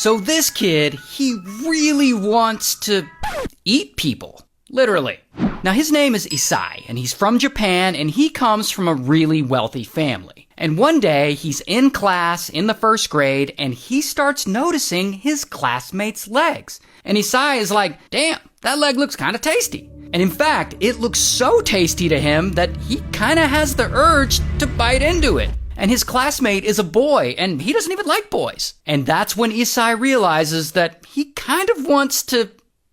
So this kid, he really wants to eat people. Literally. Now his name is Isai, and he's from Japan, and he comes from a really wealthy family. And one day, he's in class in the first grade, and he starts noticing his classmates' legs. And Isai is like, damn, that leg looks kind of tasty. And in fact, it looks so tasty to him that he kind of has the urge to bite into it. And his classmate is a boy, and he doesn't even like boys. And that's when Isai realizes that he kind of wants to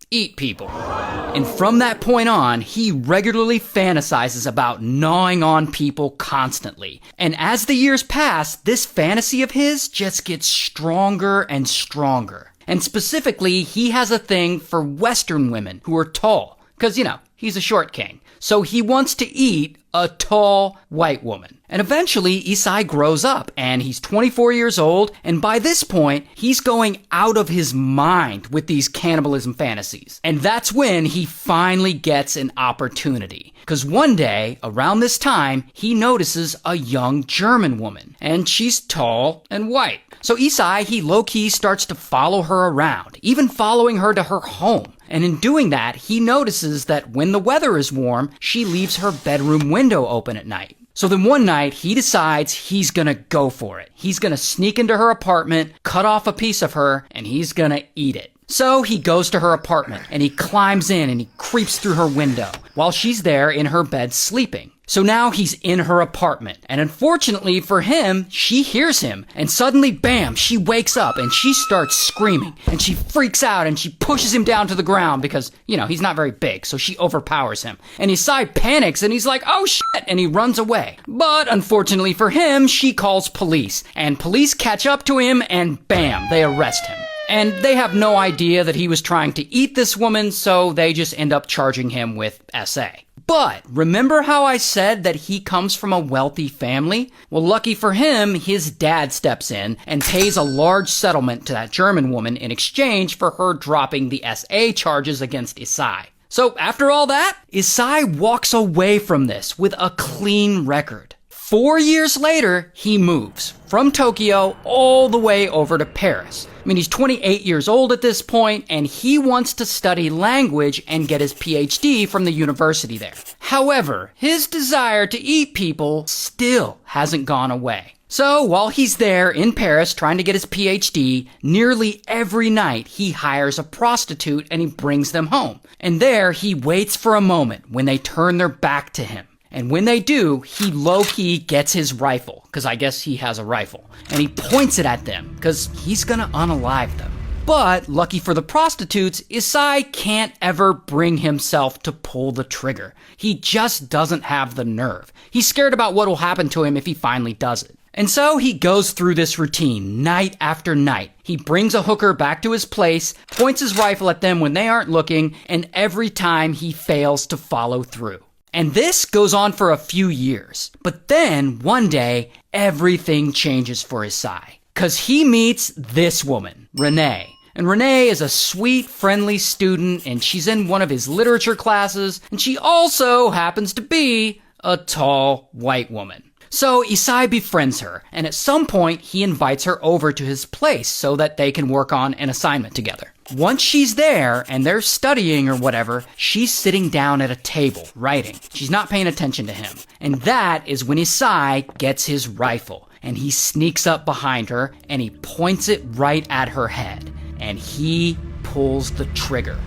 eat people. And from that point on, he regularly fantasizes about gnawing on people constantly. And as the years pass, this fantasy of his just gets stronger and stronger. And specifically, he has a thing for Western women who are tall. Because, he's a short king. So he wants to eat a tall white woman. And eventually, Isai grows up, and he's 24 years old, and by this point, he's going out of his mind with these cannibalism fantasies. And that's when he finally gets an opportunity. Because one day, around this time, he notices a young German woman, and she's tall and white. So Isai, he low-key starts to follow her around, even following her to her home. And in doing that, he notices that when the weather is warm, she leaves her bedroom window open at night. So then one night, he decides he's gonna go for it. He's gonna sneak into her apartment, cut off a piece of her, and he's gonna eat it. So he goes to her apartment, and he climbs in and he creeps through her window while she's there in her bed sleeping. So now he's in her apartment, and unfortunately for him, she hears him, and suddenly, bam, she wakes up and she starts screaming, and she freaks out and she pushes him down to the ground because, he's not very big, so she overpowers him. And Isai panics and he's like, oh shit, and he runs away. But unfortunately for him, she calls police, and police catch up to him and bam, they arrest him. And they have no idea that he was trying to eat this woman, so they just end up charging him with SA. But remember how I said that he comes from a wealthy family? Well, lucky for him, his dad steps in and pays a large settlement to that German woman in exchange for her dropping the SA charges against Isai. So after all that, Isai walks away from this with a clean record. 4 years later, he moves from Tokyo all the way over to Paris. He's 28 years old at this point, and he wants to study language and get his PhD from the university there. However, his desire to eat people still hasn't gone away. So while he's there in Paris trying to get his PhD, nearly every night he hires a prostitute and he brings them home. And there he waits for a moment when they turn their back to him. And when they do, he low-key gets his rifle, because I guess he has a rifle, and he points it at them, because he's gonna unalive them. But, lucky for the prostitutes, Isai can't ever bring himself to pull the trigger. He just doesn't have the nerve. He's scared about what will happen to him if he finally does it. And so he goes through this routine night after night. He brings a hooker back to his place, points his rifle at them when they aren't looking, and every time he fails to follow through. And this goes on for a few years. But then, one day, everything changes for Isai. 'Cause he meets this woman, Renee. And Renee is a sweet, friendly student, and she's in one of his literature classes, and she also happens to be a tall, white woman. So Isai befriends her, and at some point, he invites her over to his place so that they can work on an assignment together. Once she's there, and they're studying or whatever, she's sitting down at a table, writing. She's not paying attention to him. And that is when Isai gets his rifle, and he sneaks up behind her, and he points it right at her head. And he pulls the trigger.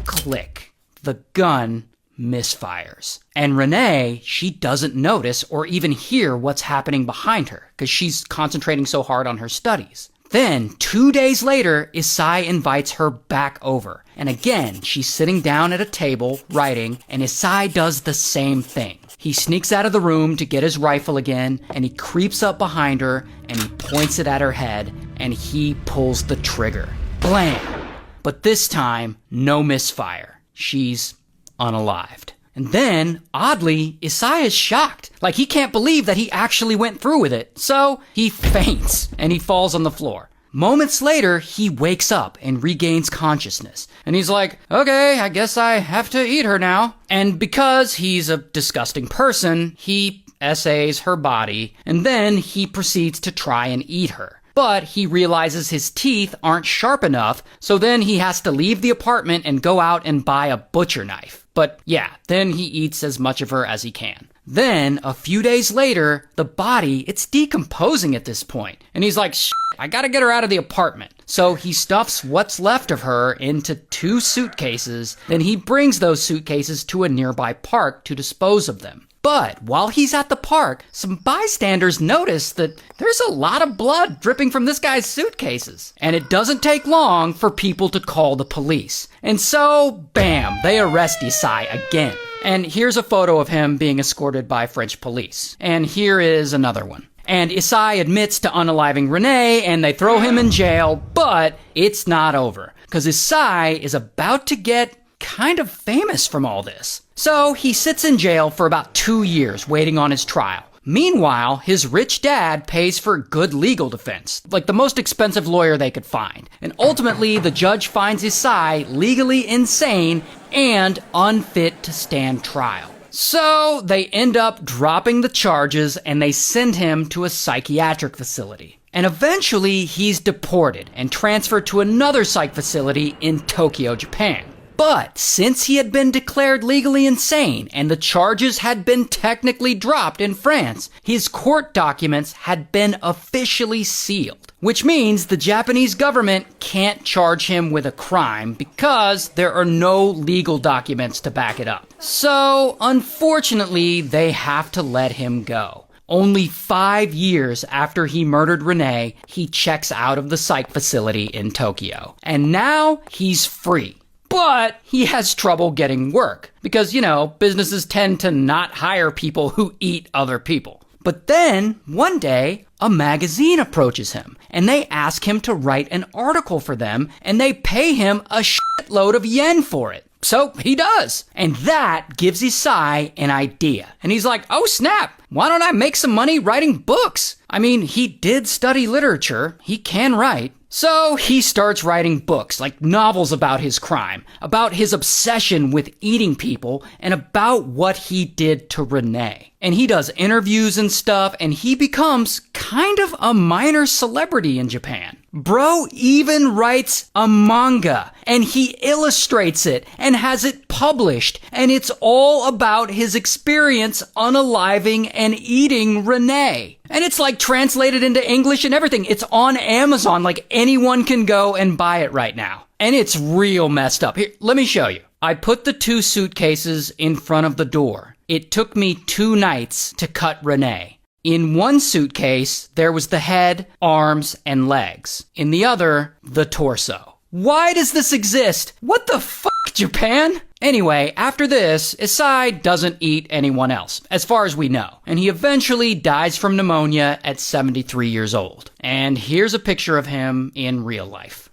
Click. The gun misfires. And Renee, she doesn't notice or even hear what's happening behind her because she's concentrating so hard on her studies. Then, 2 days later, Isai invites her back over. And again, she's sitting down at a table, writing, and Isai does the same thing. He sneaks out of the room to get his rifle again, and he creeps up behind her, and he points it at her head, and he pulls the trigger. Blam! But this time, no misfire. She's unalived. And then, oddly, Isai is shocked. Like, he can't believe that he actually went through with it. So, he faints, and he falls on the floor. Moments later, he wakes up and regains consciousness. And he's like, okay, I guess I have to eat her now. And because he's a disgusting person, he essays her body, and then he proceeds to try and eat her. but he realizes his teeth aren't sharp enough, so then he has to leave the apartment and go out and buy a butcher knife. But yeah, then he eats as much of her as he can. Then, a few days later, the body, it's decomposing at this point. And he's like, shit, I gotta get her out of the apartment. So he stuffs what's left of her into 2 suitcases, then he brings those suitcases to a nearby park to dispose of them. But while he's at the park, some bystanders notice that there's a lot of blood dripping from this guy's suitcases. And it doesn't take long for people to call the police. And so, bam, they arrest Isai again. And here's a photo of him being escorted by French police. And here is another one. And Isai admits to unaliving Renee, and they throw him in jail, but it's not over. Because Isai is about to get kind of famous from all this. So he sits in jail for about 2 years waiting on his trial. Meanwhile, his rich dad pays for good legal defense, like the most expensive lawyer they could find. And ultimately, the judge finds Isai legally insane and unfit to stand trial. So they end up dropping the charges and they send him to a psychiatric facility. And eventually, he's deported and transferred to another psych facility in Tokyo, Japan. But since he had been declared legally insane and the charges had been technically dropped in France, his court documents had been officially sealed. Which means the Japanese government can't charge him with a crime because there are no legal documents to back it up. So, unfortunately, they have to let him go. Only 5 years after he murdered Renee, he checks out of the psych facility in Tokyo. And now he's free. But he has trouble getting work because, businesses tend to not hire people who eat other people. But then, one day, a magazine approaches him and they ask him to write an article for them and they pay him a shitload of yen for it. So he does. And that gives Isai an idea. And he's like, oh snap, why don't I make some money writing books? I mean, he did study literature. He can write. So he starts writing books, like novels about his crime, about his obsession with eating people, and about what he did to Renee. And he does interviews and stuff, and he becomes kind of a minor celebrity in Japan. Bro even writes a manga, and he illustrates it, and has it published, and it's all about his experience unaliving and eating Renee. And it's like translated into English and everything. It's on Amazon, like anyone can go and buy it right now. And it's real messed up. Here, let me show you. I put the 2 suitcases in front of the door. It took me 2 nights to cut Renee. In one suitcase, there was the head, arms, and legs. In the other, the torso. Why does this exist? What the fuck, Japan? Anyway, after this, Isai doesn't eat anyone else, as far as we know. And he eventually dies from pneumonia at 73 years old. And here's a picture of him in real life.